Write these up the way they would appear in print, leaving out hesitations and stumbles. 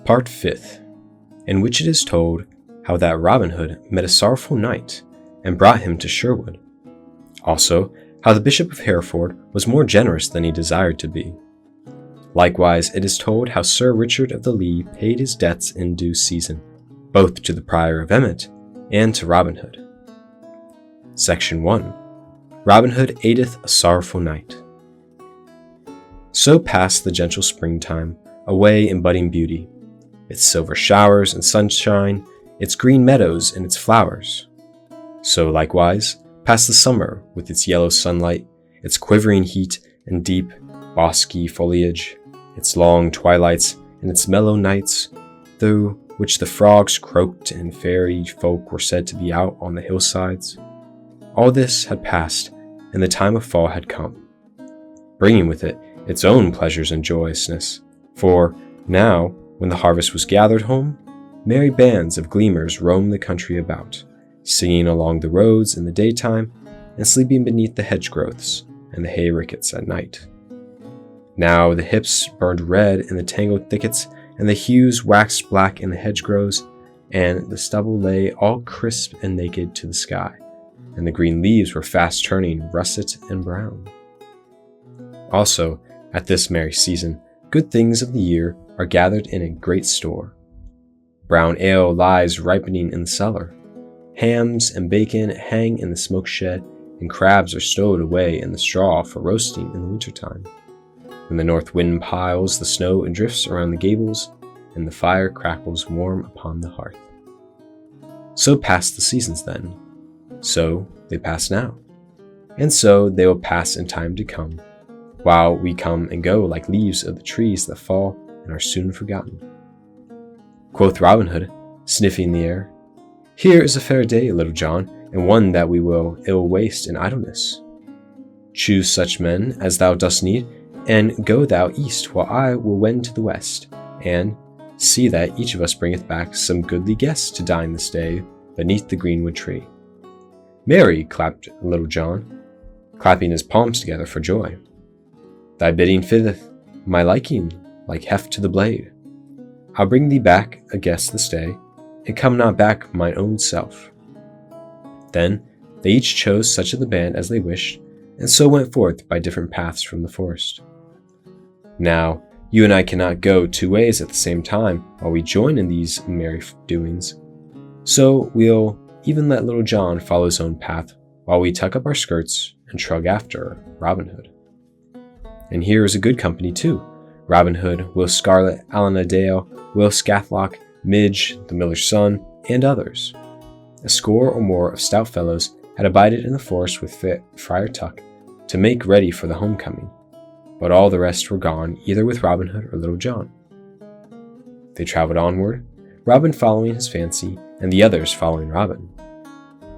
Part 5th, in which it is told how that Robin Hood met a sorrowful knight and brought him to Sherwood. Also, how the Bishop of Hereford was more generous than he desired to be. Likewise, it is told how Sir Richard of the Lee paid his debts in due season, both to the Prior of Emmet and to Robin Hood. Section 1. Robin Hood aideth a sorrowful knight. So passed the gentle springtime, away in budding beauty, its silver showers and sunshine, its green meadows and its flowers. So likewise passed the summer with its yellow sunlight, its quivering heat and deep, bosky foliage, its long twilights and its mellow nights, through which the frogs croaked and fairy folk were said to be out on the hillsides. All this had passed, and the time of fall had come, bringing with it its own pleasures and joyousness, for now, when the harvest was gathered home, merry bands of gleamers roamed the country about, singing along the roads in the daytime and sleeping beneath the hedge growths and the hay rickets at night. Now the hips burned red in the tangled thickets, and the hues waxed black in the hedgerows, and the stubble lay all crisp and naked to the sky, and the green leaves were fast turning russet and brown. Also, at this merry season, good things of the year are gathered in a great store. Brown ale lies ripening in the cellar. Hams and bacon hang in the smoke shed, and crabs are stowed away in the straw for roasting in the wintertime, when the north wind piles the snow and drifts around the gables, and the fire crackles warm upon the hearth. So pass the seasons then. So they pass now. And so they will pass in time to come, while we come and go like leaves of the trees that fall and are soon forgotten. Quoth Robin Hood, sniffing the air, "Here is a fair day, Little John, and one that we will ill waste in idleness. Choose such men as thou dost need, and go thou east, while I will wend to the west, and see that each of us bringeth back some goodly guests to dine this day beneath the greenwood tree." "Marry," clapped Little John, clapping his palms together for joy. "Thy bidding fitteth my liking like heft to the blade. I'll bring thee back a guest this day, and come not back mine own self." Then they each chose such of the band as they wished, and so went forth by different paths from the forest. Now, you and I cannot go two ways at the same time while we join in these merry doings, so we'll even let Little John follow his own path while we tuck up our skirts and trug after Robin Hood. And here is a good company too: Robin Hood, Will Scarlet, Allen a Dale, Will Scathlock, Midge, the miller's son, and others. A score or more of stout fellows had abided in the forest with Friar Tuck to make ready for the homecoming, but all the rest were gone either with Robin Hood or Little John. They traveled onward, Robin following his fancy, and the others following Robin.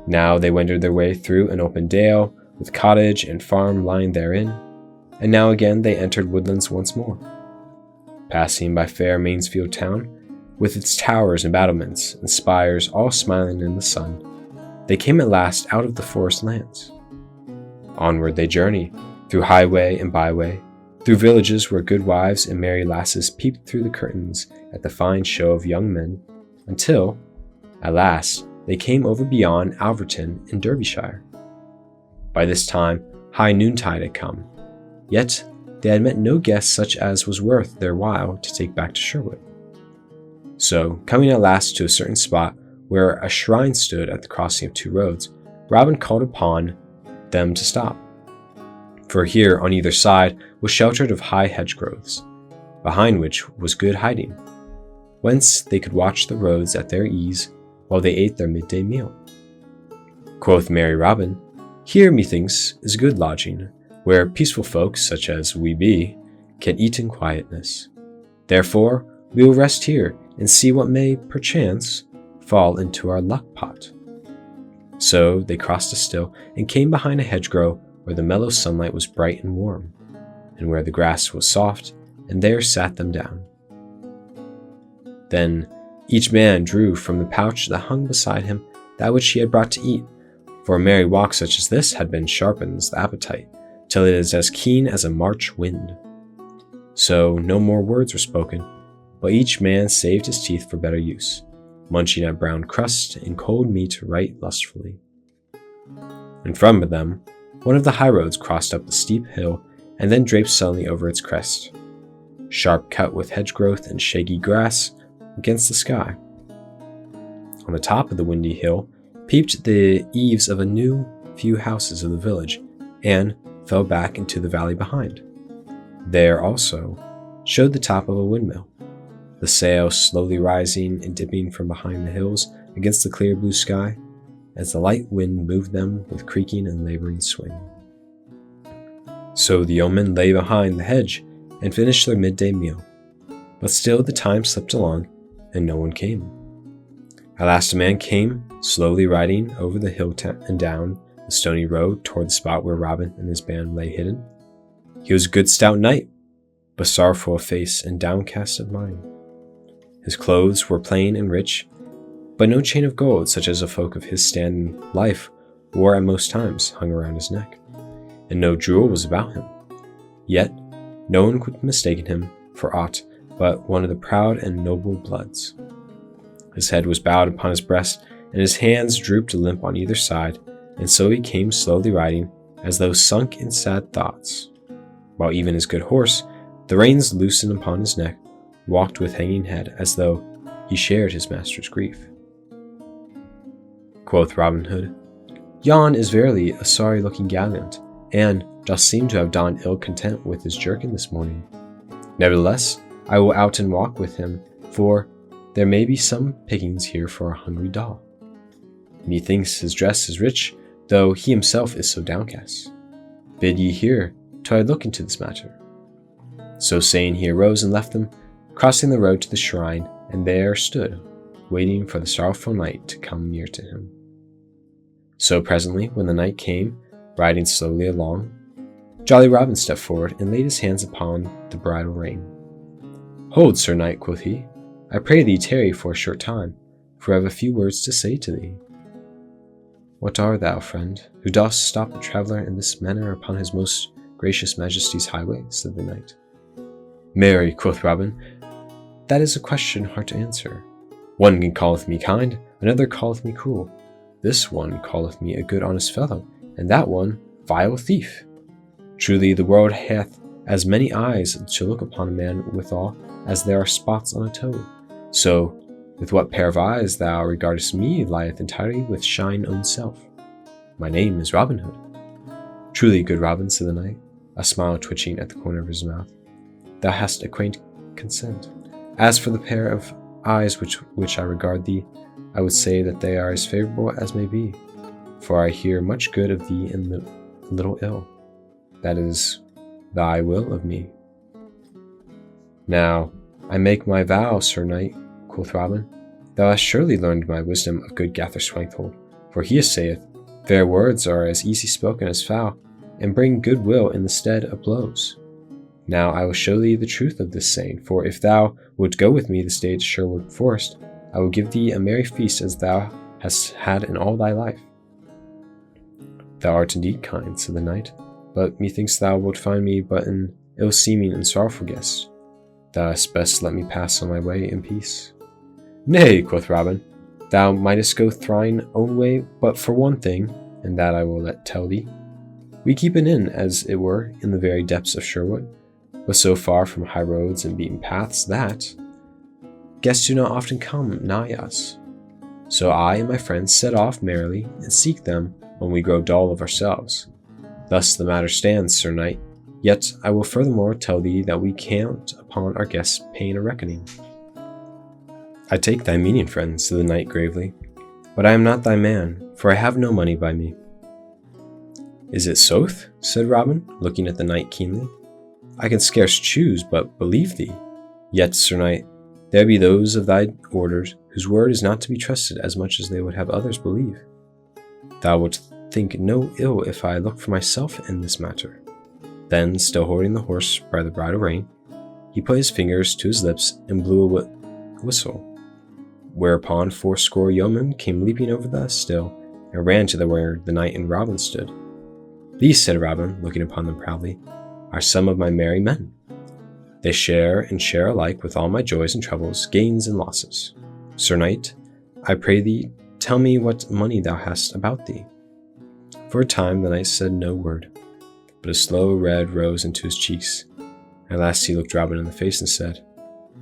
Now they wended their way through an open dale, with cottage and farm lying therein, and now again they entered woodlands once more. Passing by fair Mansfield town, with its towers and battlements and spires all smiling in the sun, they came at last out of the forest lands. Onward they journeyed, through highway and byway, through villages where good wives and merry lasses peeped through the curtains at the fine show of young men, until, at last, they came over beyond Alverton in Derbyshire. By this time, high noontide had come, yet they had met no guest such as was worth their while to take back to Sherwood. So, coming at last to a certain spot where a shrine stood at the crossing of two roads, Robin called upon them to stop. For here, on either side, was sheltered of high hedge-growths, behind which was good hiding, whence they could watch the roads at their ease while they ate their midday meal. Quoth merry Robin, "Here, methinks, is good lodging, where peaceful folks, such as we be, can eat in quietness. Therefore, we will rest here and see what may, perchance, fall into our luck-pot." So they crossed a still and came behind a hedgerow where the mellow sunlight was bright and warm, and where the grass was soft, and there sat them down. Then each man drew from the pouch that hung beside him that which he had brought to eat, for a merry walk such as this sharpens the appetite, till it is as keen as a March wind. So no more words were spoken, but each man saved his teeth for better use, munching at brown crust and cold meat right lustfully. In front of them, one of the highroads crossed up the steep hill and then draped suddenly over its crest, sharp cut with hedge growth and shaggy grass against the sky. On the top of the windy hill peeped the eaves of a new few houses of the village and fell back into the valley behind. There also showed the top of a windmill, the sail slowly rising and dipping from behind the hills against the clear blue sky as the light wind moved them with creaking and laboring swing. So the yeomen lay behind the hedge and finished their midday meal, but still the time slipped along and no one came. At last a man came, slowly riding over the hill and down the stony road toward the spot where Robin and his band lay hidden. He was a good stout knight, but sorrowful of face and downcast of mind. His clothes were plain and rich, but no chain of gold, such as a folk of his stand in life wore at most times, hung around his neck, and no jewel was about him. Yet no one could have mistaken him for aught but one of the proud and noble bloods. His head was bowed upon his breast, and his hands drooped limp on either side, and so he came slowly riding, as though sunk in sad thoughts, while even his good horse, the reins loosened upon his neck, walked with hanging head, as though he shared his master's grief. Quoth Robin Hood, "Yon is verily a sorry-looking gallant, and doth seem to have donned ill content with his jerkin this morning. Nevertheless, I will out and walk with him, for there may be some pickings here for a hungry dog. Methinks his dress is rich, though he himself is so downcast. Bid ye here till I look into this matter." So saying, he arose and left them, crossing the road to the shrine, and there stood, waiting for the sorrowful knight to come near to him. So presently, when the knight came, riding slowly along, jolly Robin stepped forward and laid his hands upon the bridle rein. "Hold, Sir Knight," quoth he, "I pray thee tarry for a short time, for I have a few words to say to thee." "What art thou, friend, who dost stop a traveller in this manner upon his most gracious majesty's highway?" said the knight. "Marry," quoth Robin, "that is a question hard to answer. One calleth me kind, another calleth me cruel. This one calleth me a good honest fellow, and that one vile thief. Truly the world hath as many eyes to look upon a man withal as there are spots on a toe. So, with what pair of eyes thou regardest me lieth entirely with shine own self. My name is Robin Hood." "Truly, good Robin," said the knight, a smile twitching at the corner of his mouth, "thou hast a quaint consent. As for the pair of eyes which I regard thee, I would say that they are as favourable as may be, for I hear much good of thee and little ill. That is thy will of me." "Now, I make my vow, Sir Knight," quoth Robin, "thou hast surely learned my wisdom of good Gather Swanghold, for he saith, fair words are as easy spoken as foul, and bring good will in the stead of blows. Now I will show thee the truth of this saying, for if thou wilt go with me this day to Sherwood Forest, I will give thee a merry feast as thou hast had in all thy life." "Thou art indeed kind," said the knight, "but methinks thou wilt find me but an ill-seeming and sorrowful guest. Thou hadst best let me pass on my way in peace." "Nay," quoth Robin, "thou mightest go thine own way but for one thing, and that I will tell thee. We keep an inn, as it were, in the very depths of Sherwood, but so far from high roads and beaten paths that guests do not often come nigh us. So I and my friends set off merrily and seek them when we grow dull of ourselves. Thus the matter stands, Sir Knight, yet I will furthermore tell thee that we count upon our guests paying a reckoning." "I take thy meaning, friend," said the knight gravely, "but I am not thy man, for I have no money by me." "Is it sooth?" said Robin, looking at the knight keenly. "I can scarce choose but believe thee. Yet, Sir Knight, there be those of thy orders whose word is not to be trusted as much as they would have others believe. Thou wilt think no ill if I look for myself in this matter." Then, still holding the horse by the bridle rein, he put his fingers to his lips and blew a whistle, whereupon 80 yeomen came leaping over the still and ran to where the knight and Robin stood. "These," said Robin, looking upon them proudly, "are some of my merry men." They share and share alike with all my joys and troubles, gains and losses. Sir Knight, I pray thee, tell me what money thou hast about thee. For a time the knight said no word, but a slow red rose into his cheeks. At last he looked Robin in the face and said,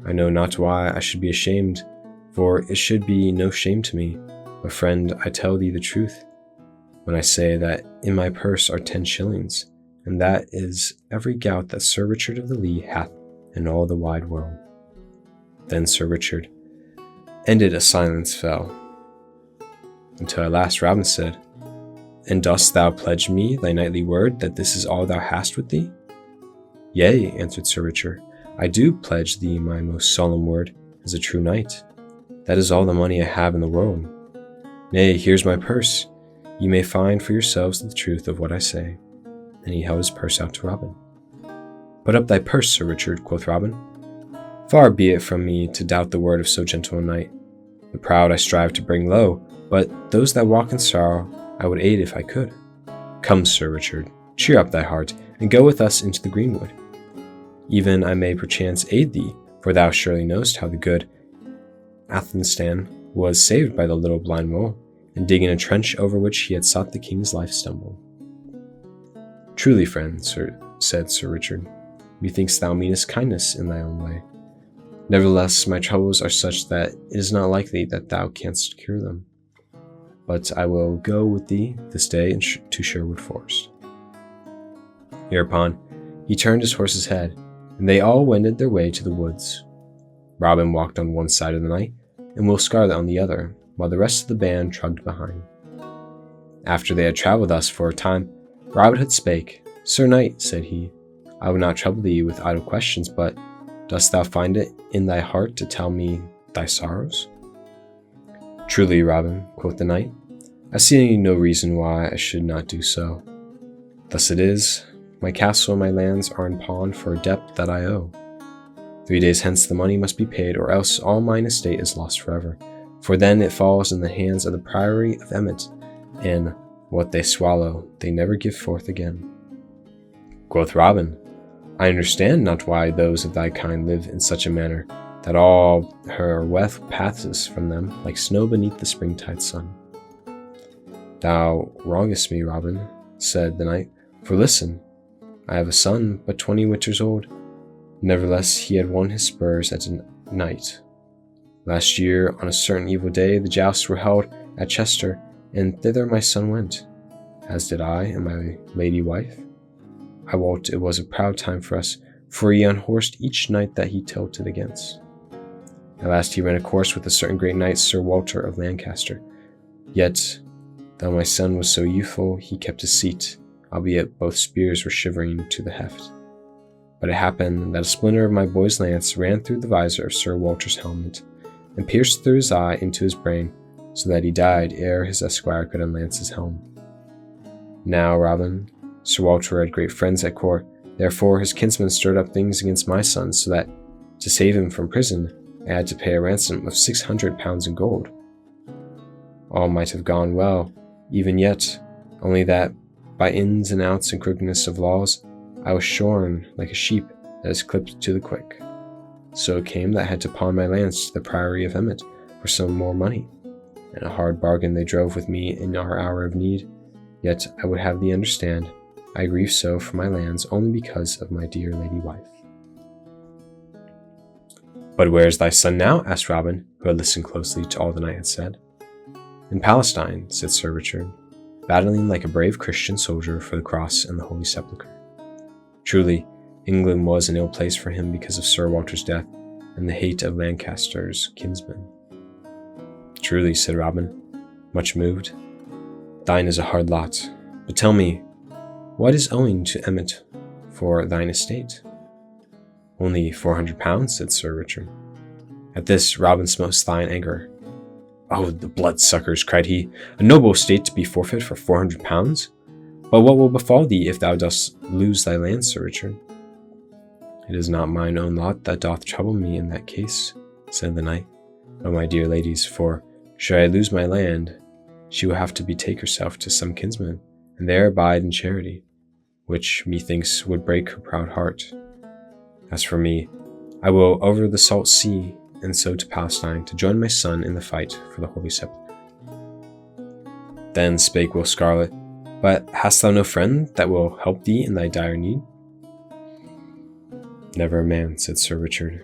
I know not why I should be ashamed, for it should be no shame to me. But friend, I tell thee the truth, when I say that in my purse are 10 shillings, and that is every gout that Sir Richard of the Lea hath in all the wide world. Then Sir Richard ended. A silence fell, until at last Robin said, And dost thou pledge me thy knightly word that this is all thou hast with thee? Yea, answered Sir Richard, I do pledge thee my most solemn word as a true knight. That is all the money I have in the world. Nay, here's my purse. Ye may find for yourselves the truth of what I say. And he held his purse out to Robin. Put up thy purse, Sir Richard, quoth Robin. Far be it from me to doubt the word of so gentle a knight. The proud I strive to bring low, but those that walk in sorrow I would aid if I could. Come, Sir Richard, cheer up thy heart, and go with us into the greenwood. Even I may perchance aid thee, for thou surely knowest how the good Athelstan was saved by the little blind mole, and digging a trench over which he had sought the king's life stumbled. Truly, friend, said Sir Richard, methinks thou meanest kindness in thy own way. Nevertheless, my troubles are such that it is not likely that thou canst cure them. But I will go with thee this day to Sherwood Forest. Hereupon he turned his horse's head, and they all wended their way to the woods. Robin walked on one side of the knight, and Will Scarlet on the other, while the rest of the band trudged behind. After they had travelled thus for a time, Robin Hood spake. Sir Knight, said he, I will not trouble thee with idle questions, but dost thou find it in thy heart to tell me thy sorrows? Truly, Robin, quoth the knight, I see no reason why I should not do so. Thus it is, my castle and my lands are in pawn for a debt that I owe. 3 days hence the money must be paid, or else all mine estate is lost forever, for then it falls in the hands of the Priory of Emmet, and what they swallow they never give forth again. Quoth Robin, I understand not why those of thy kind live in such a manner that all her wealth passes from them like snow beneath the springtide sun. Thou wrongest me, Robin, said the knight, for listen, I have a son but 20 winters old. Nevertheless, he had won his spurs at night. Last year, on a certain evil day, the jousts were held at Chester, and thither my son went, as did I and my lady wife. I wot it was a proud time for us, for he unhorsed each knight that he tilted against. At last he ran a course with a certain great knight, Sir Walter of Lancaster. Yet, though my son was so youthful, he kept his seat, albeit both spears were shivering to the heft. But it happened that a splinter of my boy's lance ran through the visor of Sir Walter's helmet, and pierced through his eye into his brain, so that he died ere his esquire could unlance his helm. Now, Robin, Sir Walter had great friends at court, therefore his kinsmen stirred up things against my son, so that, to save him from prison, I had to pay a ransom of 600 pounds in gold. All might have gone well, even yet, only that, by ins and outs and crookedness of laws, I was shorn like a sheep that is clipped to the quick. So it came that I had to pawn my lands to the Priory of Emmet for some more money, and a hard bargain they drove with me in our hour of need. Yet I would have thee understand, I grieve so for my lands only because of my dear lady wife. But where is thy son now? Asked Robin, who had listened closely to all the knight had said. In Palestine, said Sir Richard, battling like a brave Christian soldier for the cross and the Holy Sepulchre. Truly, England was an ill place for him because of Sir Walter's death and the hate of Lancaster's kinsmen. Truly, said Robin, much moved. Thine is a hard lot, but tell me, what is owing to Emmet for thine estate? Only 400 pounds, said Sir Richard. At this, Robin smote his thigh in anger. Oh, the bloodsuckers, cried he, a noble estate to be forfeit for 400 pounds? But what will befall thee if thou dost lose thy lands, Sir Richard? It is not mine own lot that doth trouble me in that case, said the knight, but my dear lady's, for, should I lose my land, she will have to betake herself to some kinsman, and there abide in charity, which, methinks, would break her proud heart. As for me, I will over the salt sea, and so to Palestine, to join my son in the fight for the Holy Sepulchre. Then spake Will Scarlet, But hast thou no friend that will help thee in thy dire need? Never a man, said Sir Richard,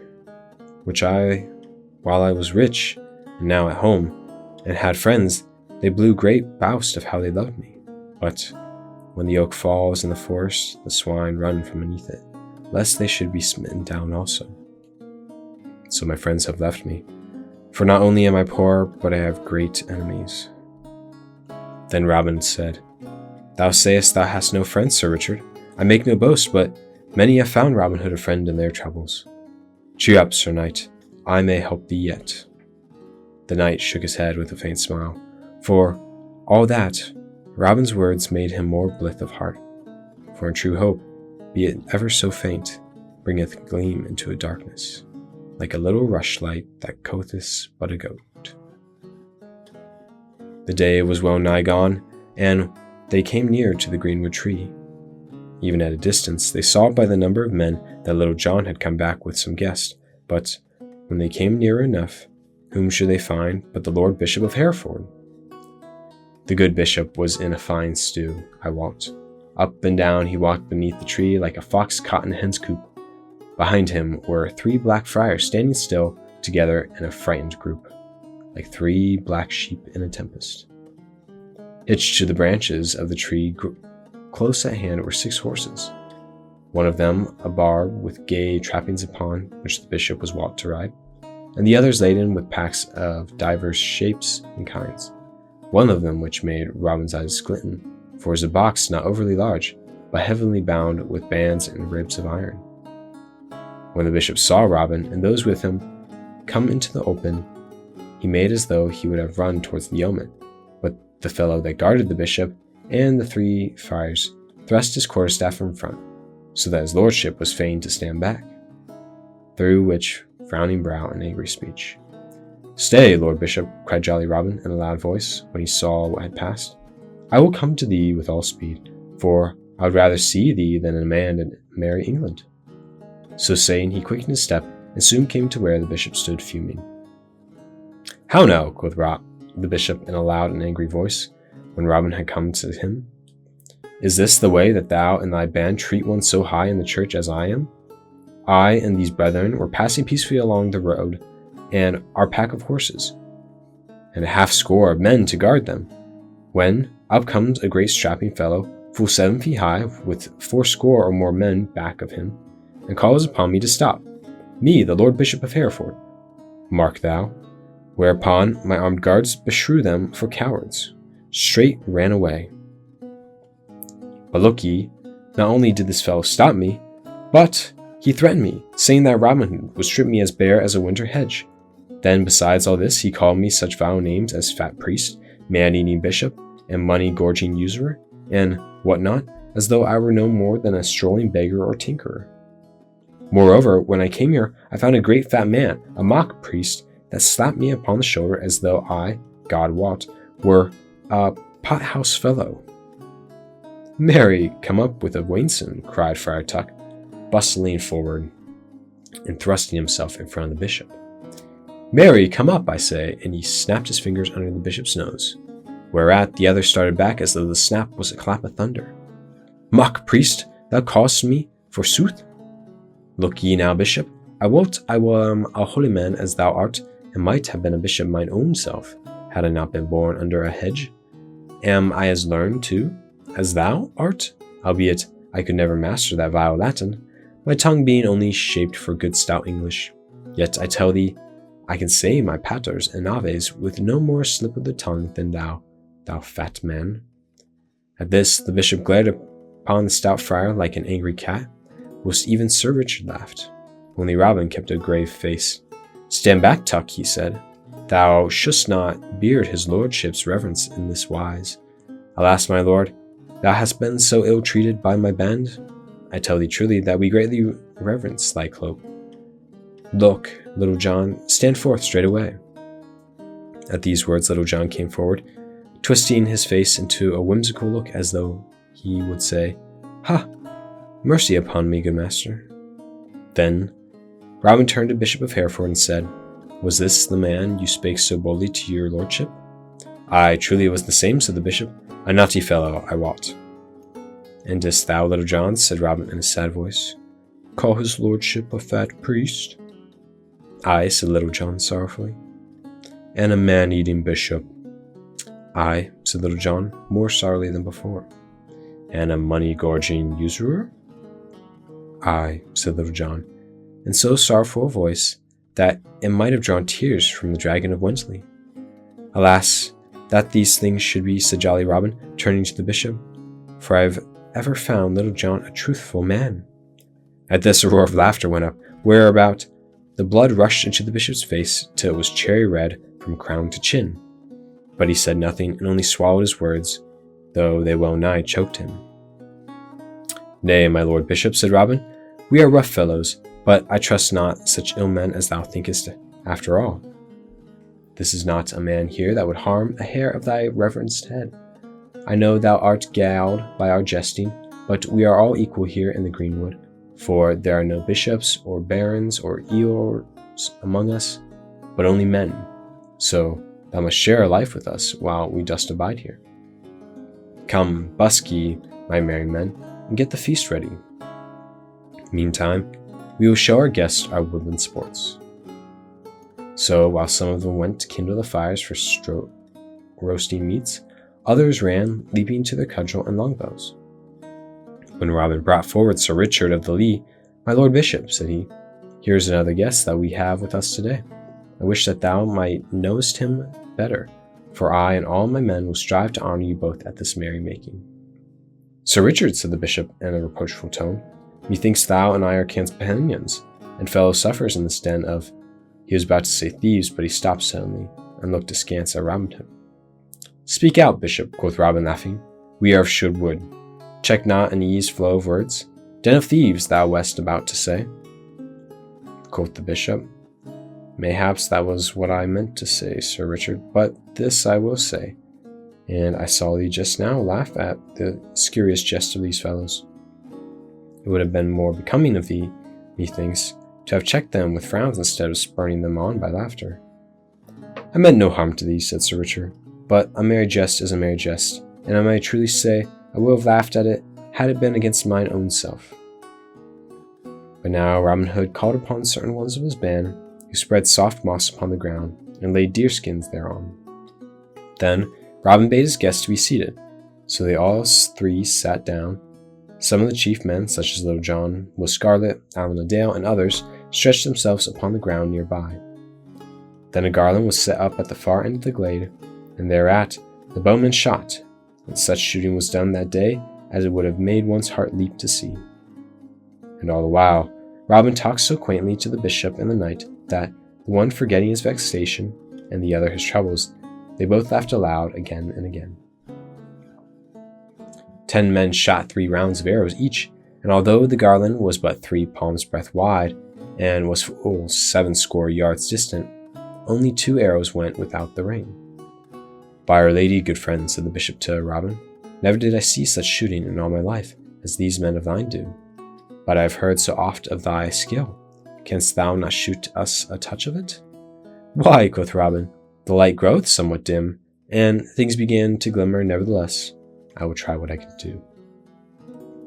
while I was rich, and now at home, and had friends, they blew great boast of how they loved me. But when the oak falls in the forest, the swine run from beneath it, lest they should be smitten down also. So my friends have left me, for not only am I poor, but I have great enemies. Then Robin said, Thou sayest thou hast no friends, Sir Richard. I make no boast, but many have found Robin Hood a friend in their troubles. Cheer up, Sir Knight, I may help thee yet. The knight shook his head with a faint smile, for all that, Robin's words made him more blithe of heart. For in true hope, be it ever so faint, bringeth gleam into a darkness, like a little rushlight that coatheth but a goat. The day was well nigh gone, and they came near to the greenwood tree. Even at a distance, they saw by the number of men that Little John had come back with some guest, but when they came near enough, whom should they find but the Lord Bishop of Hereford? The good bishop was in a fine stew, I wot. Up and down he walked beneath the tree like a fox caught in a hen's coop. Behind him were 3 black friars standing still together in a frightened group, like 3 black sheep in a tempest. Hitched to the branches of the tree close at hand were 6 horses, one of them a barb with gay trappings upon which the bishop was wont to ride, and the others laden with packs of divers shapes and kinds, one of them which made Robin's eyes glisten, for it was a box not overly large, but heavily bound with bands and ribs of iron. When the bishop saw Robin and those with him come into the open, he made as though he would have run towards the yeoman, but the fellow that guarded the bishop and the 3 friars thrust his quarterstaff in front, so that his lordship was fain to stand back, through which frowning brow and angry speech. Stay, Lord Bishop, cried jolly Robin in a loud voice, when he saw what had passed. I will come to thee with all speed, for I would rather see thee than a man in merry England. So saying, he quickened his step, and soon came to where the bishop stood fuming. How now, quoth the bishop in a loud and angry voice, when Robin had come to him. Is this the way that thou and thy band treat one so high in the church as I am? I and these brethren were passing peacefully along the road, and our pack of horses, and a 50 of men to guard them, when up comes a great strapping fellow, full 7 feet high, with 80 or more men back of him, and calls upon me to stop, me, the Lord Bishop of Hereford. Mark thou. Whereupon my armed guards beshrew them for cowards, straight ran away. But look ye, not only did this fellow stop me, but he threatened me, saying that Robin Hood would strip me as bare as a winter hedge. Then, besides all this, he called me such vile names as fat priest, man-eating bishop, and money-gorging usurer, and what not, as though I were no more than a strolling beggar or tinkerer. Moreover, when I came here, I found a great fat man, a mock priest, that slapped me upon the shoulder as though I, God wot, were a pothouse fellow. Marry, come up with a wainscon, cried Friar Tuck, bustling forward and thrusting himself in front of the bishop. Marry, come up, I say, and he snapped his fingers under the bishop's nose, whereat the other started back as though the snap was a clap of thunder. Mock priest, thou callest me, forsooth? Look ye now, bishop, I wot I am a holy man as thou art, and might have been a bishop mine own self, had I not been born under a hedge. Am I as learned, too, as thou art, albeit I could never master that vile Latin, my tongue being only shaped for good stout English. Yet I tell thee, I can say my paters and aves with no more slip of the tongue than thou fat man. At this the bishop glared upon the stout friar like an angry cat, whilst even Sir Richard laughed. Only Robin kept a grave face. Stand back, Tuck, he said. Thou shouldst not beard his lordship's reverence in this wise. Alas, my lord, thou hast been so ill treated by my band. I tell thee truly that we greatly reverence thy cloak. Look, Little John, stand forth straightway. At these words Little John came forward, twisting his face into a whimsical look as though he would say, Ha! Mercy upon me, good master. Then Robin turned to Bishop of Hereford and said, "Was this the man you spake so boldly to your lordship?" "Aye, truly it was the same," said the bishop. "A naughty fellow, I wot." "And didst thou, Little John," said Robin in a sad voice, "call his lordship a fat priest?" "Aye," said Little John sorrowfully. "And a man-eating bishop?" "Aye," said Little John, more sorrowfully than before. "And a money-gorging usurer?" "Aye," said Little John, in so sorrowful a voice that it might have drawn tears from the Dragon of Wensley. "Alas, that these things should be," said jolly Robin, turning to the bishop, "for I have ever found Little John a truthful man." At this a roar of laughter went up, whereabout the blood rushed into the bishop's face till it was cherry red from crown to chin. But he said nothing, and only swallowed his words, though they well nigh choked him. "Nay, my lord bishop," said Robin, "we are rough fellows, but I trust not such ill men as thou thinkest after all. This is not a man here that would harm a hair of thy reverenced head. I know thou art galled by our jesting, but we are all equal here in the greenwood, for there are no bishops or barons or eorls among us, but only men. So thou must share a life with us while we dost abide here. Come, busk ye, my merry men, and get the feast ready. Meantime, we will show our guests our woodland sports." So, while some of them went to kindle the fires for roasting meats, others ran, leaping to their cudgel and longbows. When Robin brought forward Sir Richard of the Lee, "My lord bishop," said he, "here is another guest that we have with us today. I wish that thou might knowest him better, for I and all my men will strive to honor you both at this merry-making." "Sir Richard," said the bishop in a reproachful tone, "methinks thou and I are companions, and fellow sufferers in this den of—" He was about to say thieves, but he stopped suddenly, and looked askance at Robin Hood. "Speak out, bishop," quoth Robin, laughing. "We are of Sherwood Wood. Check not an ease flow of words. Den of thieves, thou west about to say." Quoth the bishop, "Mayhaps that was what I meant to say, Sir Richard, but this I will say, and I saw thee just now laugh at the scurrious jest of these fellows. It would have been more becoming of thee, methinks, to have checked them with frowns instead of spurning them on by laughter." "I meant no harm to thee," said Sir Richard, "but a merry jest is a merry jest, and I may truly say I would have laughed at it had it been against mine own self." But now Robin Hood called upon certain ones of his band, who spread soft moss upon the ground, and laid deerskins thereon. Then Robin bade his guests to be seated, so they all three sat down. Some of the chief men, such as Little John, Will Scarlet, Allan a Dale, and others, stretched themselves upon the ground near by. Then a garland was set up at the far end of the glade, and thereat the bowmen shot, and such shooting was done that day as it would have made one's heart leap to see. And all the while, Robin talked so quaintly to the bishop and the knight that, the one forgetting his vexation, and the other his troubles, they both laughed aloud again and again. 10 men shot 3 rounds of arrows each, and although the garland was but 3 palms' breadth wide, and was full 70 yards distant, only 2 arrows went without the ring. "By Our Lady, good friend," said the bishop to Robin, "never did I see such shooting in all my life as these men of thine do. But I have heard so oft of thy skill. Canst thou not shoot us a touch of it?" "Why," quoth Robin, "the light groweth somewhat dim, and things begin to glimmer nevertheless. I will try what I can do."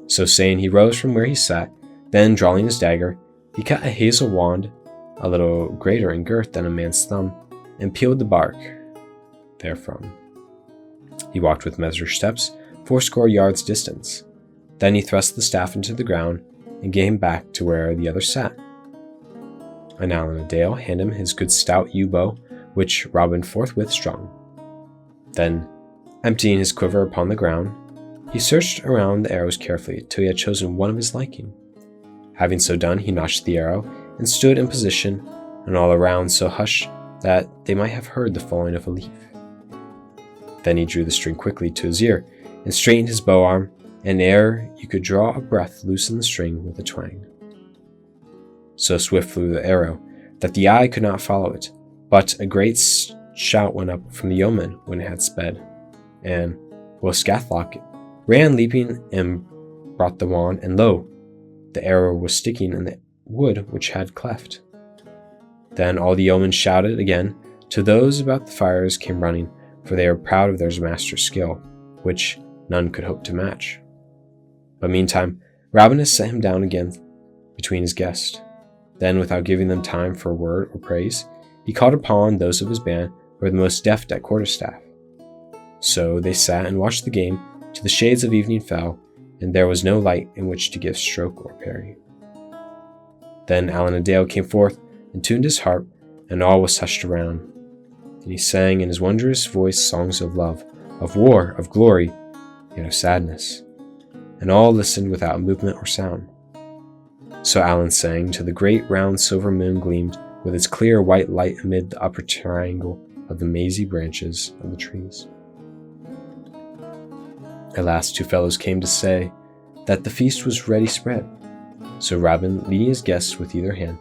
So saying, he rose from where he sat, then, drawing his dagger, he cut a hazel wand, a little greater in girth than a man's thumb, and peeled the bark therefrom. He walked with measured steps 80 yards distance. Then he thrust the staff into the ground, and gave him back to where the others sat. And Allan a Dale handed him his good stout yew bow, which Robin forthwith strung. Then, emptying his quiver upon the ground, he searched around the arrows carefully till he had chosen one of his liking. Having so done, he notched the arrow, and stood in position, and all around so hushed that they might have heard the falling of a leaf. Then he drew the string quickly to his ear, and straightened his bow arm, and ere you could draw a breath loosened the string with a twang. So swift flew the arrow, that the eye could not follow it, but a great shout went up from the yeomen when it had sped, and Will Scathlock ran leaping and brought the wand, and lo, the arrow was sticking in the wood which had cleft. Then all the yeomen shouted again till those about the fires came running, for they were proud of their master's skill, which none could hope to match. But meantime, Ravenous set him down again between his guests. Then, without giving them time for a word or praise, he called upon those of his band who were the most deft at quarterstaff. So they sat and watched the game till the shades of evening fell, and there was no light in which to give stroke or parry. Then Allen a Dale came forth and tuned his harp, and all was hushed around. And he sang in his wondrous voice songs of love, of war, of glory, yet of sadness. And all listened without movement or sound. So Allen sang till the great round silver moon gleamed with its clear white light amid the upper triangle of the mazy branches of the trees. At last 2 fellows came to say that the feast was ready spread. So Robin, leading his guests with either hand,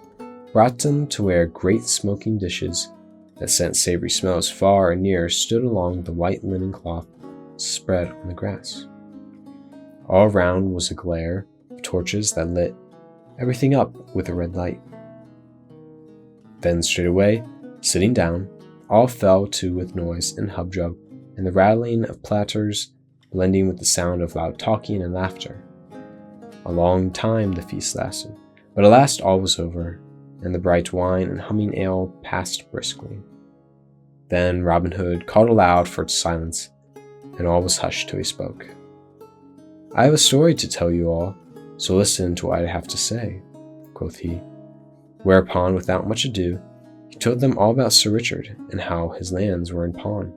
brought them to where great smoking dishes that sent savory smells far and near stood along the white linen cloth spread on the grass. All round was a glare of torches that lit everything up with a red light. Then straightway, sitting down, all fell to with noise and hubjub and the rattling of platters blending with the sound of loud talking and laughter. A long time the feast lasted, but at last all was over, and the bright wine and humming ale passed briskly. Then Robin Hood called aloud for silence, and all was hushed till he spoke. "I have a story to tell you all, so listen to what I have to say," quoth he. Whereupon, without much ado, he told them all about Sir Richard, and how his lands were in pawn.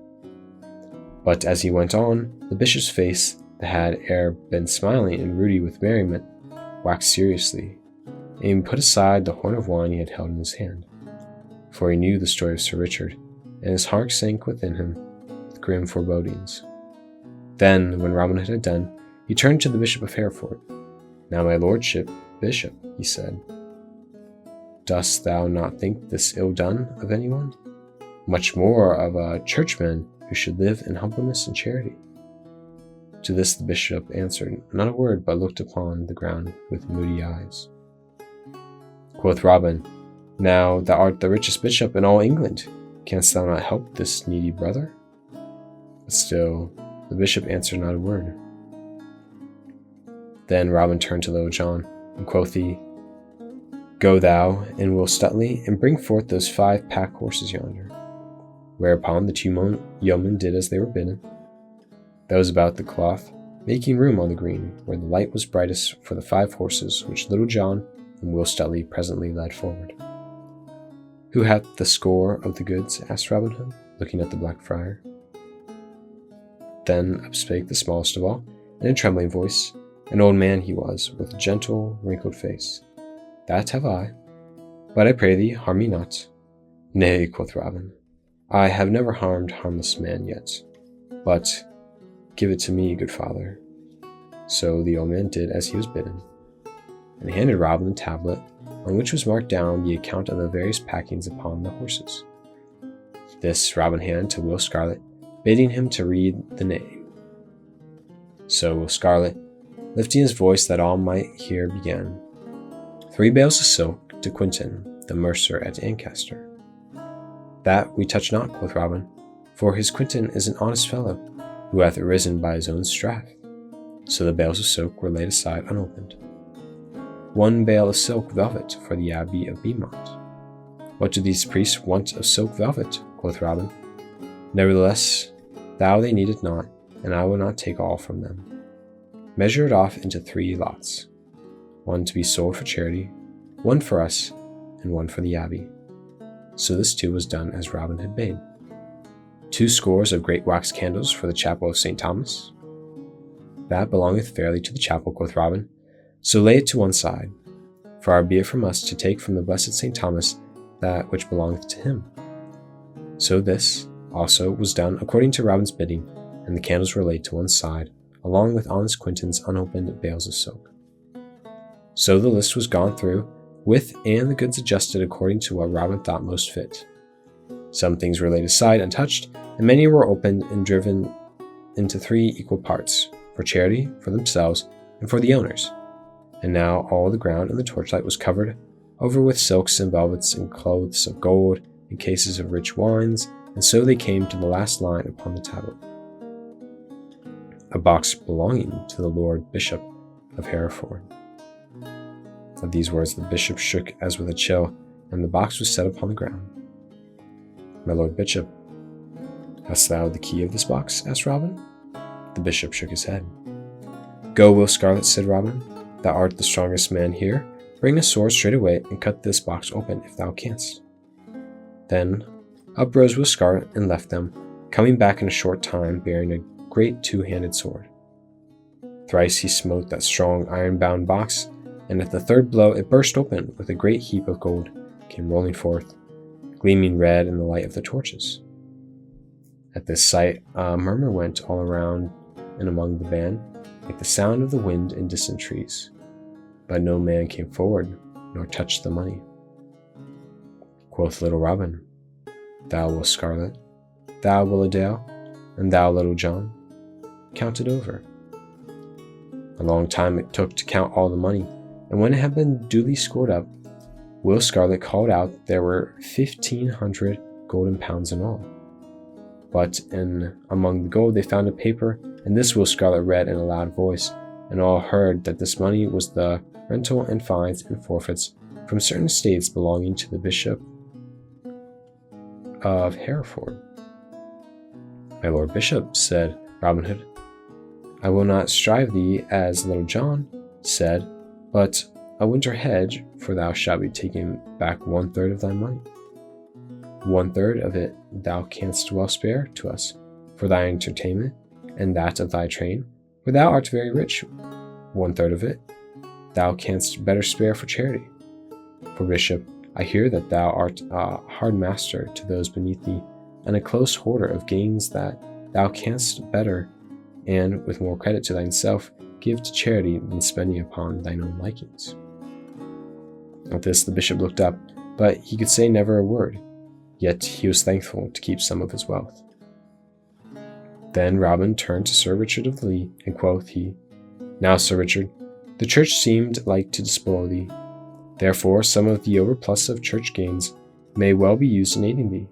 But as he went on, the bishop's face, that had ere been smiling and ruddy with merriment, waxed seriously, and he put aside the horn of wine he had held in his hand. For he knew the story of Sir Richard, and his heart sank within him with grim forebodings. Then, when Robin Hood had done, he turned to the Bishop of Hereford. "Now, my lordship, Bishop," he said, "dost thou not think this ill done of anyone? Much more of a churchman who should live in humbleness and charity?" To this the bishop answered not a word, but looked upon the ground with moody eyes. Quoth Robin, "Now thou art the richest bishop in all England. Canst thou not help this needy brother?" But still the bishop answered not a word. Then Robin turned to Little John, and quoth he, "Go thou and Will Stuteley, and bring forth those 5 pack horses yonder." Whereupon the 2 yeomen did as they were bidden. Those about the cloth, making room on the green, where the light was brightest for the 5 horses which Little John and Will Stuteley presently led forward. "Who hath the score of the goods?" asked Robin Hood, looking at the Black Friar. Then up spake the smallest of all, in a trembling voice, an old man he was, with a gentle, wrinkled face. "That have I. But I pray thee, harm me not." "Nay," quoth Robin, "I have never harmed harmless man yet. But give it to me, good father." So the old man did as he was bidden, and he handed Robin the tablet, on which was marked down the account of the various packings upon the horses. This Robin handed to Will Scarlet, bidding him to read the name. So Will Scarlet, lifting his voice that all might hear, began, 3 bales of silk to Quintin, the mercer at Ancaster." "That we touch not," quoth Robin, "for his Quintin is an honest fellow, who hath arisen by his own strath." So the bales of silk were laid aside unopened. 1 bale of silk velvet for the Abbey of Beaumont. "What do these priests want of silk velvet?" quoth Robin. "Nevertheless, thou they needed not, and I will not take all from them. Measure it off into 3 lots, 1 to be sold for charity, 1 for us, and 1 for the Abbey." So this too was done as Robin had bade. 2 scores of great wax candles for the chapel of St. Thomas. "That belongeth fairly to the chapel," quoth Robin, "so lay it to one side. Far be it from us to take from the blessed St. Thomas that which belongeth to him." So this, also, was done according to Robin's bidding, and the candles were laid to one side, along with honest Quintin's unopened bales of silk. So the list was gone through, with and the goods adjusted according to what Robin thought most fit. Some things were laid aside untouched, and many were opened and driven into 3 equal parts, for charity, for themselves, and for the owners. And now all the ground in the torchlight was covered over with silks and velvets and clothes of gold and cases of rich wines, and so they came to the last line upon the tablet. A box belonging to the Lord Bishop of Hereford. At these words the bishop shook as with a chill, and the box was set upon the ground. My Lord Bishop, hast thou the key of this box? Asked Robin. The bishop shook his head. Go, Will Scarlet, said Robin. Thou art the strongest man here. Bring a sword straightway, and cut this box open, if thou canst. Then up rose Will Scarlet and left them, coming back in a short time, bearing a great two-handed sword. Thrice he smote that strong iron-bound box, and at the third blow it burst open, with a great heap of gold came rolling forth, gleaming red in the light of the torches. At this sight a murmur went all around and among the band, like the sound of the wind in distant trees. But no man came forward, nor touched the money. Quoth little Robin, Thou, Will Scarlet, thou, Willowdale, and thou, Little John, count it over. A long time it took to count all the money, and when it had been duly scored up, Will Scarlet called out there were 1,500 golden pounds in all. But among the gold they found a paper, and this Will Scarlet read in a loud voice, and all heard that this money was the rental and fines and forfeits from certain estates belonging to the Bishop of Hereford. My Lord Bishop, said Robin Hood, I will not strive thee as Little John said, but a winter hedge, for thou shalt be taking back 1/3 of thy money. 1/3 of it thou canst well spare to us, for thy entertainment, and that of thy train, for thou art very rich. 1/3 of it thou canst better spare for charity. For Bishop, I hear that thou art a hard master to those beneath thee, and a close hoarder of gains that thou canst better, and with more credit to thyself, give to charity than spending upon thine own likings. At this the bishop looked up, but he could say never a word, yet he was thankful to keep some of his wealth. Then Robin turned to Sir Richard of the Lea, and quoth he, Now, Sir Richard, the church seemed like to despoil thee. Therefore some of the overplus of church gains may well be used in aiding thee.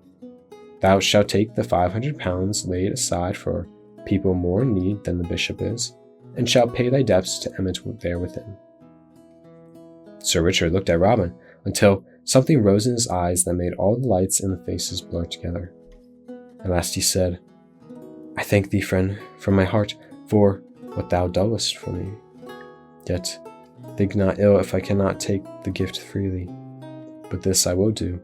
Thou shalt take the 500 pounds laid aside for people more in need than the bishop is, and shalt pay thy debts to Emmet therewithin. Sir Richard looked at Robin until something rose in his eyes that made all the lights in the faces blur together. At last he said, I thank thee, friend, from my heart, for what thou doest for me. Yet think not ill if I cannot take the gift freely. But this I will do.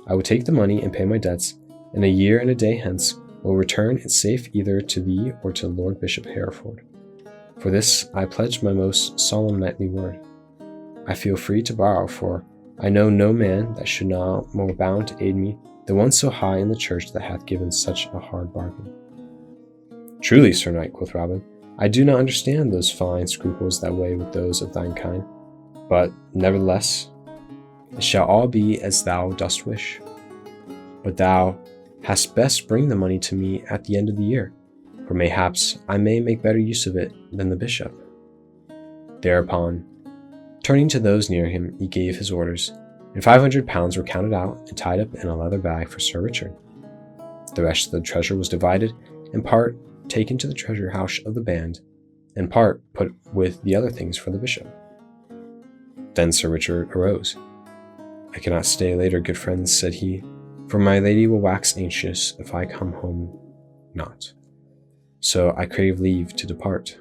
I will take the money and pay my debts, and a year and a day hence will return it safe either to thee or to Lord Bishop Hereford. For this I pledge my most solemn knightly word. I feel free to borrow, for I know no man that should not more bound to aid me than one so high in the church that hath given such a hard bargain. Truly, Sir Knight, quoth Robin, I do not understand those fine scruples that weigh with those of thine kind, but nevertheless it shall all be as thou dost wish. But thou hadst best bring the money to me at the end of the year, for mayhaps I may make better use of it than the bishop. Thereupon, turning to those near him, he gave his orders, and 500 pounds were counted out and tied up in a leather bag for Sir Richard. The rest of the treasure was divided, and part taken to the treasure house of the band, and part put with the other things for the bishop. Then Sir Richard arose. I cannot stay later, good friends, said he, for my lady will wax anxious if I come home not. So I crave leave to depart.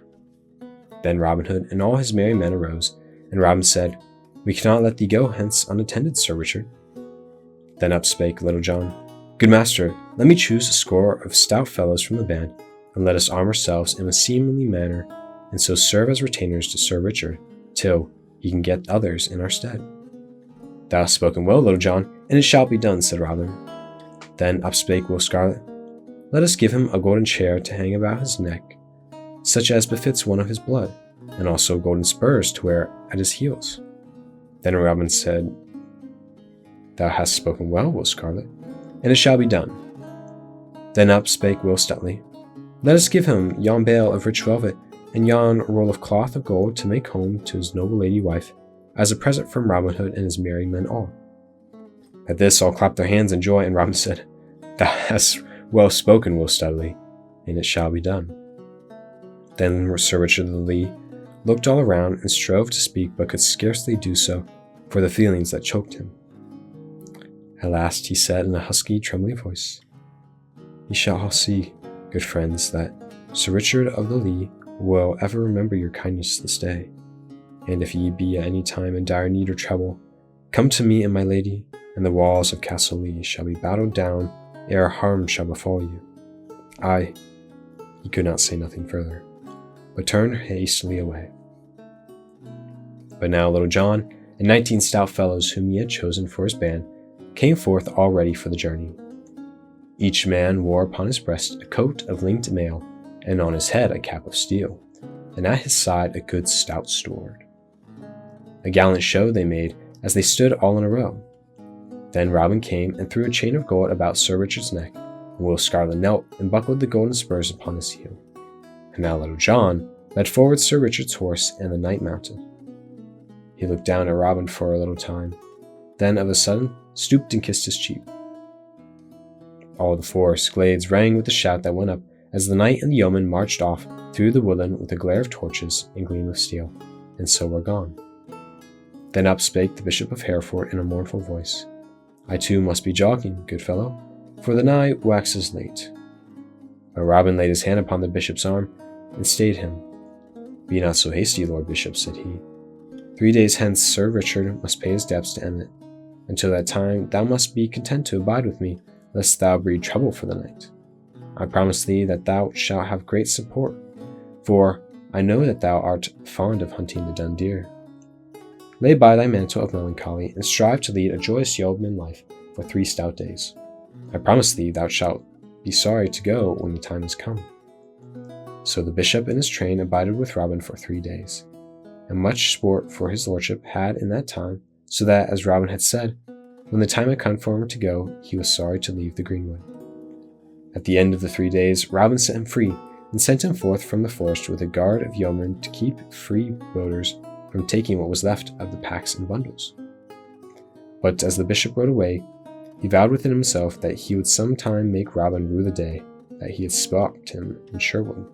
Then Robin Hood and all his merry men arose, and Robin said, We cannot let thee go hence unattended, Sir Richard. Then up spake Little John, Good master, let me choose a score of stout fellows from the band, and let us arm ourselves in a seemly manner, and so serve as retainers to Sir Richard, till he can get others in our stead. Thou hast spoken well, Little John, and it shall be done, said Robin. Then up spake Will Scarlet, Let us give him a golden chair to hang about his neck, such as befits one of his blood, and also golden spurs to wear at his heels. Then Robin said, Thou hast spoken well, Will Scarlet, and it shall be done. Then up spake Will Stuteley, Let us give him yon bale of rich velvet, and yon roll of cloth of gold to make home to his noble lady wife, as a present from Robin Hood and his merry men all. At this all clapped their hands in joy, and Robin said, "Thou hast well spoken, Will Studley, and it shall be done." Then Sir Richard of the Lea looked all around and strove to speak, but could scarcely do so for the feelings that choked him. At last he said in a husky, trembling voice, "Ye shall all see, good friends, that Sir Richard of the Lea will ever remember your kindness this day. And if ye be at any time in dire need or trouble, come to me and my lady, and the walls of Castle Lea shall be battled down ere harm shall befall you." He could not say nothing further, but turned hastily away. But now Little John and 19 stout fellows whom he had chosen for his band came forth all ready for the journey. Each man wore upon his breast a coat of linked mail, and on his head a cap of steel, and at his side a good stout sword. A gallant show they made as they stood all in a row. Then Robin came and threw a chain of gold about Sir Richard's neck, and Will Scarlet knelt and buckled the golden spurs upon his heel. And now Little John led forward Sir Richard's horse, and the knight mounted. He looked down at Robin for a little time, then of a sudden stooped and kissed his cheek. All the forest glades rang with the shout that went up as the knight and the yeoman marched off through the woodland with a glare of torches and gleam of steel, and so were gone. Then up spake the Bishop of Hereford in a mournful voice, "I too must be jogging, good fellow, for the night waxes late." But Robin laid his hand upon the bishop's arm and stayed him. "Be not so hasty, Lord Bishop," said he. 3 days hence Sir Richard must pay his debts to Emmet. Until that time thou must be content to abide with me, lest thou breed trouble for the night. I promise thee that thou shalt have great support, for I know that thou art fond of hunting the dun deer. Lay by thy mantle of melancholy, and strive to lead a joyous yeoman life for 3 stout days. I promise thee thou shalt be sorry to go when the time is come." So the bishop and his train abided with Robin for 3 days, and much sport for his lordship had in that time, so that, as Robin had said, when the time had come for him to go, he was sorry to leave the greenwood. At the end of the 3 days, Robin set him free, and sent him forth from the forest with a guard of yeomen to keep freebooters from taking what was left of the packs and bundles. But as the bishop rode away, he vowed within himself that he would some time make Robin rue the day that he had spoilt him in Sherwood.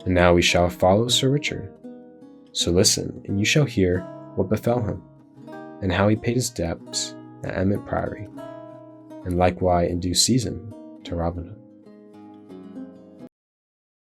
And now we shall follow Sir Richard. So listen, and you shall hear what befell him, and how he paid his debts at Emmet Priory, and likewise in due season to Robin Hood.